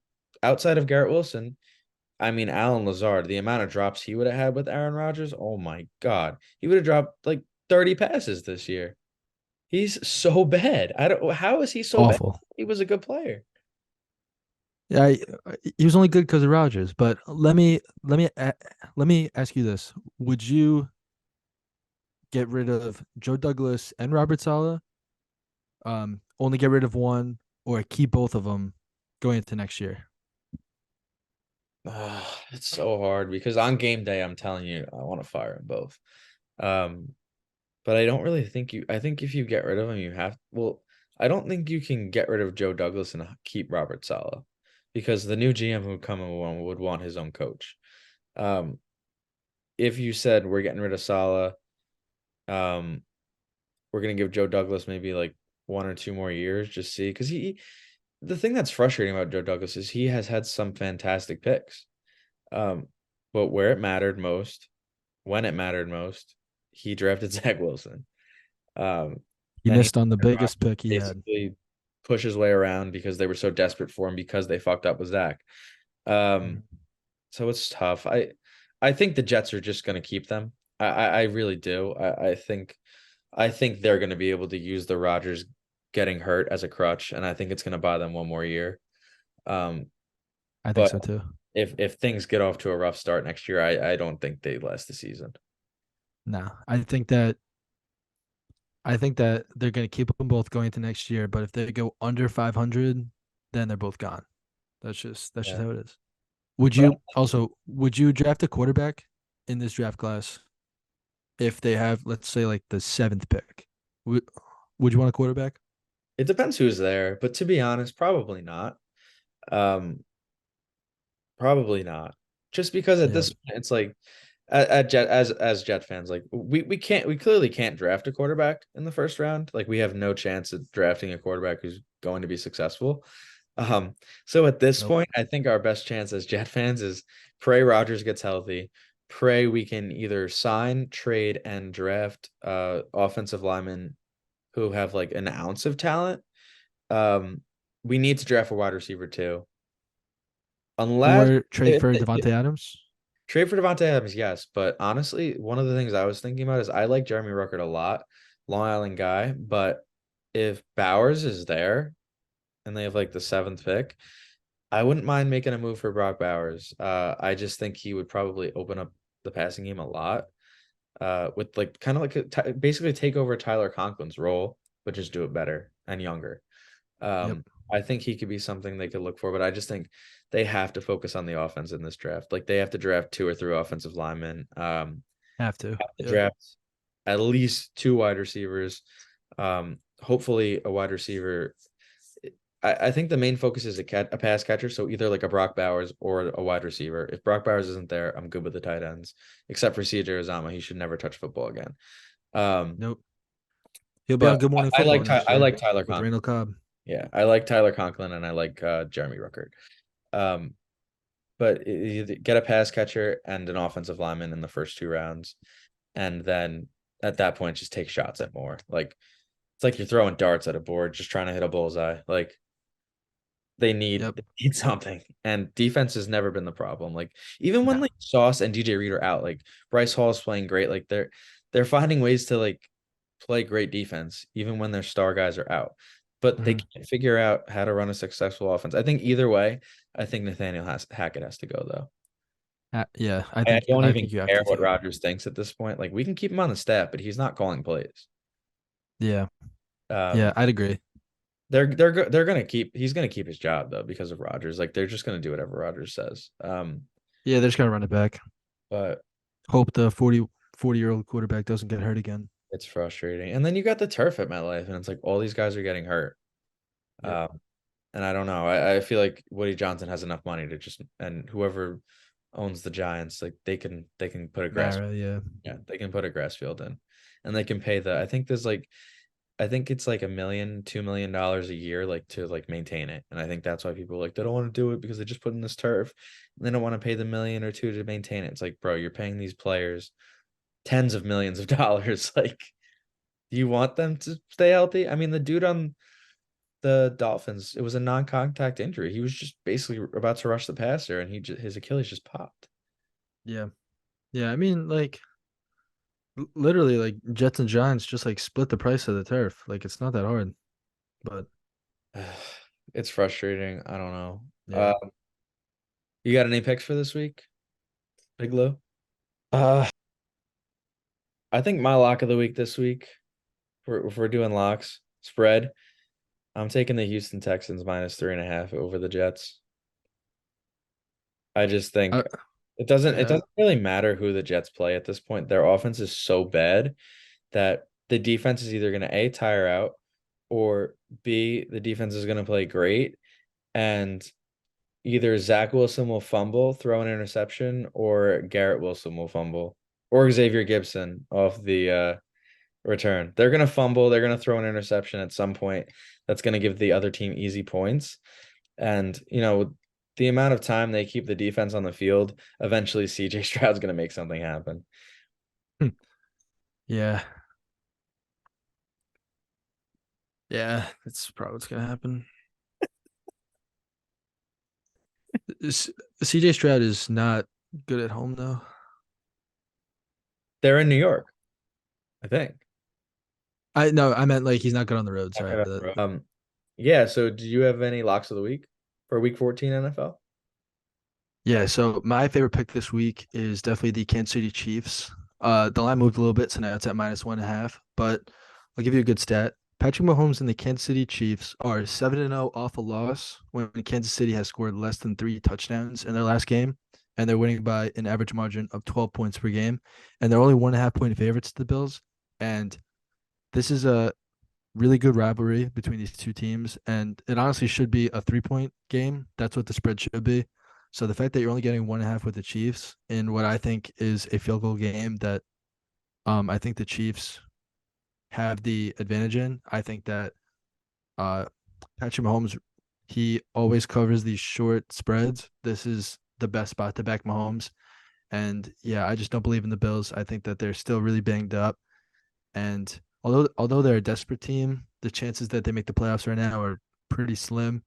S1: outside of Garrett Wilson, I mean Alan Lazard, the amount of drops he would have had with Aaron Rodgers, oh my God. He would have dropped like 30 passes this year. He's so bad. I don't how is he so bad?
S2: Awful.
S1: He was a good player.
S2: Yeah, he was only good because of Rodgers. But let me ask you this: would you get rid of Joe Douglas and Robert Saleh? Only get rid of one, or keep both of them going into next year?
S1: It's so hard because on game day, I'm telling you, I want to fire them both. Um, but I don't really think I think if you get rid of him, you have, well, I don't think you can get rid of Joe Douglas and keep Robert Saleh because the new GM who come in would want his own coach. Um, if you said we're getting rid of Saleh, um, we're gonna give Joe Douglas maybe like 1 or 2 more years, just see because the thing that's frustrating about Joe Douglas is he has had some fantastic picks. Um, but where it mattered most, when it mattered most, he drafted Zach Wilson. Um,
S2: He
S1: and he
S2: missed on the biggest pick he had.
S1: basically push his way around because they were so desperate for him because they fucked up with Zach. Um,
S2: Mhm.
S1: so it's tough. I think the Jets are just going to keep them. I really do. I think they're going to be able to use the Rodgers getting hurt as a crutch, and I think it's going to buy them 1 more year. Um,
S2: I think
S1: but
S2: so too.
S1: if things get off to a rough start next year, I don't think they last the season.
S2: No, I think that they're going to keep them both going into next year. But if they go under 500, then they're both gone. That's just
S1: Yeah.
S2: how it is. Would you draft a quarterback in this draft class if they have, let's say, like the seventh pick? Would Would you want a quarterback?
S1: It depends who's there, but to be honest, probably not. Um, Probably not. Just because at
S2: Yeah.
S1: this point, it's like at Jet as Jet fans, like we clearly can't draft a quarterback in the first round. Like we have no chance of drafting a quarterback who's going to be successful. So at this
S2: Nope.
S1: point, I think our best chance as Jet fans is pray Rodgers gets healthy. Pray we can either sign, trade, and draft offensive linemen who have like an ounce of talent. Um, we need to draft a wide receiver too. Unless
S2: Or trade
S1: if,
S2: for
S1: if
S2: Devontae Adams.
S1: trade for Devontae Adams, yes. But honestly, one of the things I was thinking about is I like Jeremy Ruckert a lot, Long Island guy. But if Bowers is there and they have like the seventh pick, I wouldn't mind making a move for Brock Bowers. I just think he would probably open up the passing game a lot. With like kind of like basically take over Tyler Conklin's role, but just do it better and younger.
S2: Yep.
S1: I think he could be something they could look for, but I just think they have to focus on the offense in this draft. Like they have to draft 2 or 3 offensive linemen.
S2: Have to.
S1: Have to
S2: Yep.
S1: draft at least 2 wide receivers. Hopefully a wide receiver. I think the main focus is a pass catcher, so either like a Brock Bowers or a wide receiver. If Brock Bowers isn't there, I'm good with the tight ends, except for CJ Uzama. He should never touch football again. Um,
S2: Nope. He'll be on
S1: but
S2: Good Morning
S1: I
S2: Football
S1: like
S2: next
S1: I
S2: year
S1: like Tyler
S2: with
S1: Conklin.
S2: Randall Cobb.
S1: Yeah, I like Tyler Conklin and I like Jeremy Ruckert. Um, but you get a pass catcher and an offensive lineman in the first 2 rounds, and then at that point just take shots at more. Like it's like you're throwing darts at a board, just trying to hit a bullseye. Like
S2: Yep.
S1: they need something, and defense has never been the problem. Like even when
S2: No.
S1: like Sauce and DJ Reed are out, like Bryce Hall is playing great. Like they're finding ways to like play great defense even when their star guys are out. But they
S2: Mhm.
S1: can't figure out how to run a successful offense. I think either way, I think Hackett has to go though.
S2: Yeah, I
S1: I
S2: think
S1: don't
S2: I
S1: even
S2: think you have
S1: care
S2: to
S1: what
S2: too.
S1: Rodgers thinks at this point. Like we can keep him on the staff, but he's not calling plays.
S2: Yeah.
S1: Um,
S2: Yeah, I'd agree.
S1: they're gonna keep he's gonna keep his job though because of Rodgers. Like they're just gonna do whatever Rodgers says.
S2: Yeah, they're just gonna run it back.
S1: But
S2: Hope the 40-year-old quarterback doesn't get hurt again.
S1: it's frustrating. And then you got the turf at MetLife, and it's like all these guys are getting hurt.
S2: Yep.
S1: Um, and I don't know. I feel like Woody Johnson has enough money to just and whoever owns the Giants, like they can put a grass
S2: Mara, yeah.
S1: yeah, they can put a grass field in. And they can pay I think it's like $1 million, $2 million a year, like to like maintain it. And I think that's why people like they don't want to do it because they just put in this turf. And they don't want to pay the million or two to maintain it. It's like, bro, you're paying these players tens of millions of dollars. Like, do you want them to stay healthy? I mean, the dude on the Dolphins, it was a non-contact injury. He was just basically about to rush the passer, and his Achilles just popped.
S2: Yeah. Yeah, I mean, like literally, like Jets and Giants just like split the price of the turf. Like it's not that hard. But
S1: It's frustrating. I don't know.
S2: yeah.
S1: You got any picks for this week, Big Lou?
S2: Uh
S1: I think my lock of the week this week, if we're doing locks, spread, I'm taking the Houston Texans -3.5 over the Jets. I just think
S2: uh,
S1: it
S2: yeah.
S1: doesn't really matter who the Jets play at this point. Their offense is so bad that the defense is either going to A, tire out, or B, the defense is going to play great, and either Zach Wilson will fumble, throw an interception, or Garrett Wilson will fumble, or Xavier Gibson off the return. They're going to fumble, they're going to throw an interception at some point. That's going to give the other team easy points. And, the amount of time they keep the defense on the field, eventually CJ Stroud's going to make something happen.
S2: Yeah. Yeah, that's probably what's gonna happen. CJ Stroud is not good at home though.
S1: They're in New York, I think.
S2: I no, I meant like he's not good on the road. Sorry.
S1: Yeah. So, do you have any locks of the week for Week 14 NFL?
S2: Yeah, so my favorite pick this week is definitely the Kansas City Chiefs. The line moved a little bit, so now it's at -1.5. But I'll give you a good stat. Patrick Mahomes and the Kansas City Chiefs are 7-0 off a loss when Kansas City has scored less than 3 touchdowns in their last game, and they're winning by an average margin of 12 points per game, and they're only 1.5 point favorites to the Bills. And this is a really good rivalry between these two teams, and it honestly should be a 3 point game. That's what the spread should be. So the fact that you're only getting 1.5 with the Chiefs in what I think is a field goal game that I think the Chiefs have the advantage in. I think that uh Patrick Mahomes, he always covers these short spreads. This is the best spot to back Mahomes. And yeah, I just don't believe in the Bills. I think that they're still really banged up. And although they're a desperate team, the chances that they make the playoffs right now are pretty slim,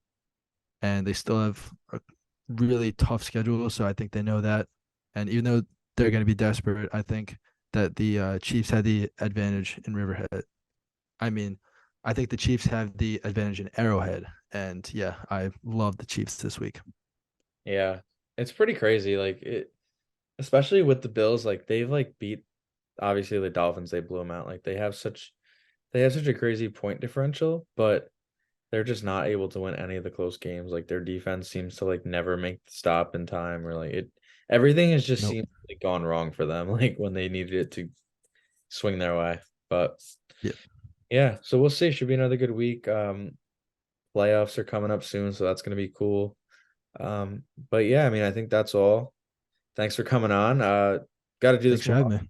S2: and they still have a really tough schedule. So I think they know that. And even though they're going to be desperate, I think that the Chiefs had the advantage in Riverhead. I mean, I think the Chiefs have the advantage in Arrowhead. And yeah, I love the Chiefs this week.
S1: Yeah. It's pretty crazy. Like it, especially with the Bills, like they've like beat obviously the Dolphins, they blew them out. Like they have such a crazy point differential, but they're just not able to win any of the close games. Like their defense seems to like never make the stop in time, or like everything has just
S2: Nope.
S1: seemed like gone wrong for them, like when they needed it to swing their way. But
S2: Yeah.
S1: yeah, so we'll see. Should be another good week. Playoffs are coming up soon, so that's gonna be cool. But yeah, I mean, I think that's all. Thanks for coming on. Got to do this
S2: Thanks for
S1: more.
S2: having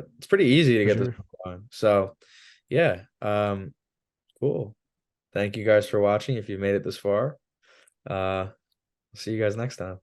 S2: me.
S1: It's pretty easy to
S2: For
S1: get this
S2: sure.
S1: on. So yeah, cool. Thank you guys for watching. If you made it this far, see you guys next time.